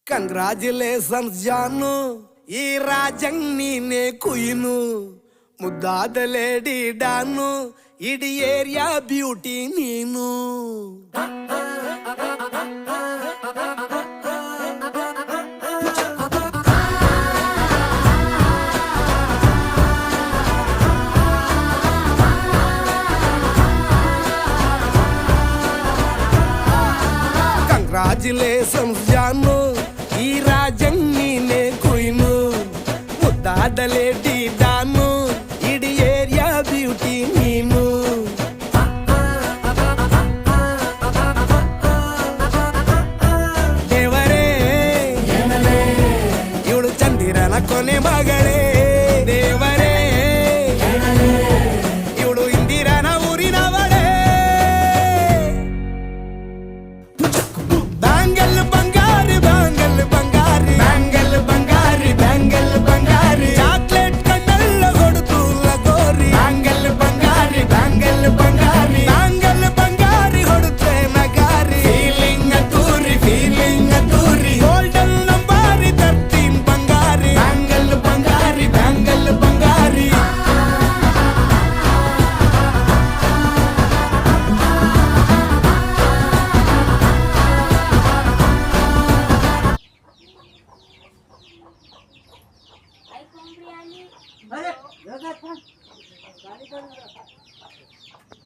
Congratulations ಜಾನು, ಈ ರಾಜಂಗ್ ನೀನೆ ಕುಯ್ನು, ಮುದ್ದಾದ ಲೇಡಿ ಡಾನು, ಇಡೀ ಏರಿಯಾ ಬ್ಯೂಟಿ ನೀನು. ಕಂಗ್ರಾಚುಲೇಷನ್ಸ್ ಜಾನು, ಈ ರಾಜಂಗ್ ನೀನೆ ಕುಯ್ನು, ಮುದ್ದಾದ ಲೇಡಿ ಡಾನು, ಇಡೀ ಏರಿಯಾ ಬ್ಯೂಟಿ ನೀನು. ದೇವರೇ ಇವಳು ಚಂದಿರನ ಕೊನೆ ಮಗಳೇ, ದೇವರೇ ಇವಳು ಇಂದಿರನ ಊರಿನವಳೇ. ಬ್ಯಾಂಗಲ್ ಬಂಗಾರಿ ಬ್ಯಾಂಗಲ್ ಬಂಗಾರಿ ಬ್ಯಾಂಗಲ್ ಬಂಗಾರಿ ಬ್ಯಾಂಗಲ್ ಬಂಗಾರಿ, ಚಾಕ್ಲೇಟ್ ಕಣ್ಣೆಲ್ಲ ಹೊಡೆದು ಲಗೋರಿ, ಬ್ಯಾಂಗಲ್ ಬಂಗಾರಿ ಬ್ಯಾಂಗಲ್ ಬಂಗಾರಿ ಬ್ಯಾಂಗಲ್ ಬಂಗಾರಿ ಹೊಡುತ್ತೆ ನಗಾರಿ, ಫೀಲಿಂಗ್ ಅದ್ದೂರಿ ಗೋಲ್ಡನ್ ನಂಬಾರಿ 13 ಬಂಗಾರಿ, ಬ್ಯಾಂಗಲ್ ಬಂಗಾರಿ ಬ್ಯಾಂಗಲ್ ಬಂಗಾರಿ. अरे, गाड़ी